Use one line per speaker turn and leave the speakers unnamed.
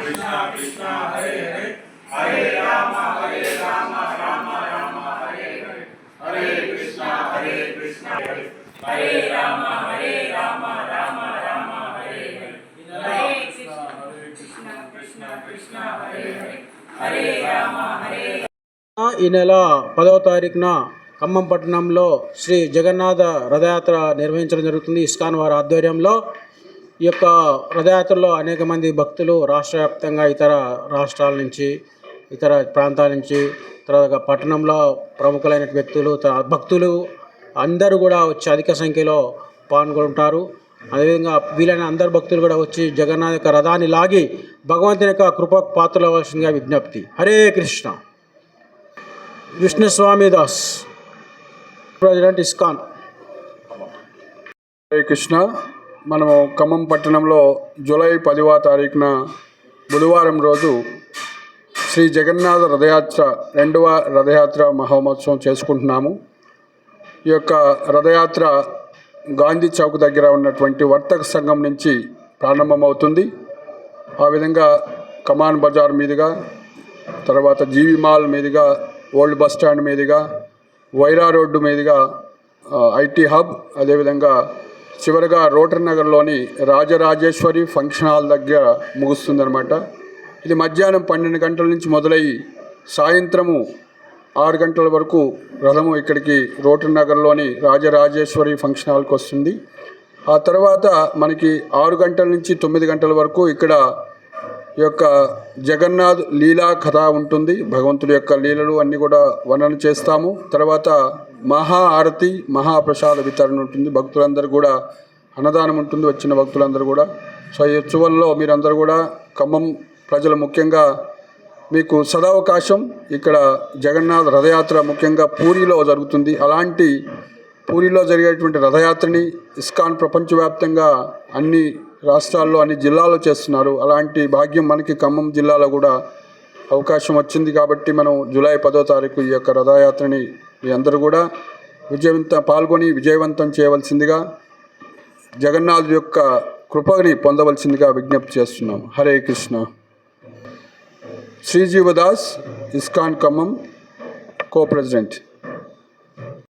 Krishna Krishna Hare Hare Hare Rama Rama Rama Hare Hare Hare Krishna Hare Rama Rama Rama Hare Hare Hare Krishna Krishna Hare Hare Hare Rama
ఈ నెల 10వ తారీఖున ఖమ్మం పట్టణంలో శ్రీ జగన్నాథ రథయాత్ర నిర్వహించడం జరుగుతుంది. ISKCON వారి ఆధ్వర్యంలో ఈ యొక్క రథయాత్రలో అనేక మంది భక్తులు రాష్ట్ర వ్యాప్తంగా ఇతర రాష్ట్రాల నుంచి ఇతర ప్రాంతాల నుంచి తర్వాత పట్టణంలో ప్రముఖులైన వ్యక్తులు భక్తులు అందరూ కూడా వచ్చి అధిక సంఖ్యలో పాల్గొంటారు. అదేవిధంగా వీలైన అందరు భక్తులు కూడా వచ్చి జగన్నాథ్ యొక్క రథాన్ని లాగి భగవంతుని యొక్క కృపకు పాత్రలు అవ్వాల్సిందిగా విజ్ఞప్తి. హరే కృష్ణ. Vishnuswami Das, president ISKCON.
హరే కృష్ణ. మనము ఖమ్మం పట్టణంలో జూలై 10వ తారీఖున బుధవారం రోజు శ్రీ జగన్నాథ రథయాత్ర 2వ రథయాత్ర మహోత్సవం చేసుకుంటున్నాము. ఈ యొక్క రథయాత్ర గాంధీ చౌక్ దగ్గర ఉన్నటువంటి వర్తక సంఘం నుంచి ప్రారంభమవుతుంది. ఆ విధంగా కమాన్ బజార్ మీదుగా, తర్వాత జీవి మాల్ మీదుగా, ఓల్డ్ బస్ స్టాండ్ మీదుగా, వైరా రోడ్డు మీదుగా ఐటీ హబ్, అదేవిధంగా చివరిగా రోటరీ నగర్లోని రాజరాజేశ్వరి ఫంక్షన్ హాల్ దగ్గర ముగుస్తుందన్నమాట. ఇది మధ్యాహ్నం 12 గంటల నుంచి మొదలయ్యి సాయంత్రము 6 గంటల వరకు రథము ఇక్కడికి రోటరీ నగర్లోని రాజరాజేశ్వరి ఫంక్షన్ హాల్కి వస్తుంది. ఆ తర్వాత మనకి 6 గంటల నుంచి 9 గంటల వరకు ఇక్కడ ఈ యొక్క జగన్నాథ్ లీలా కథ ఉంటుంది. భగవంతుడి యొక్క లీలలు అన్నీ కూడా వర్ణన చేస్తాము. తర్వాత మహా ఆరతి, మహాప్రసాద వితరణ ఉంటుంది. భక్తులందరూ కూడా అన్నదానం ఉంటుంది, వచ్చిన భక్తులందరూ కూడా. సో ఈ ఉత్సవంలో మీరందరూ కూడా, ఖమ్మం ప్రజలు ముఖ్యంగా మీకు సదవకాశం. ఇక్కడ జగన్నాథ్ రథయాత్ర ముఖ్యంగా పూరిలో జరుగుతుంది. అలాంటి పూరిలో జరిగేటువంటి రథయాత్రని ఇస్కాన్ ప్రపంచవ్యాప్తంగా అన్ని రాష్ట్రాల్లో, అన్ని జిల్లాల్లో చేస్తున్నారు. అలాంటి భాగ్యం మనకి ఖమ్మం జిల్లాలో కూడా అవకాశం వచ్చింది. కాబట్టి మనం జూలై 10వ తారీఖు ఈ యొక్క రథయాత్రని మీ అందరూ కూడా పాల్గొని విజయవంతం చేయవలసిందిగా, జగన్నాథుడి యొక్క కృపని పొందవలసిందిగా విజ్ఞప్తి చేస్తున్నాం. హరే కృష్ణ. శ్రీజీవదాస్, ఇస్కాన్ ఖమ్మం, కో ప్రెసిడెంట్.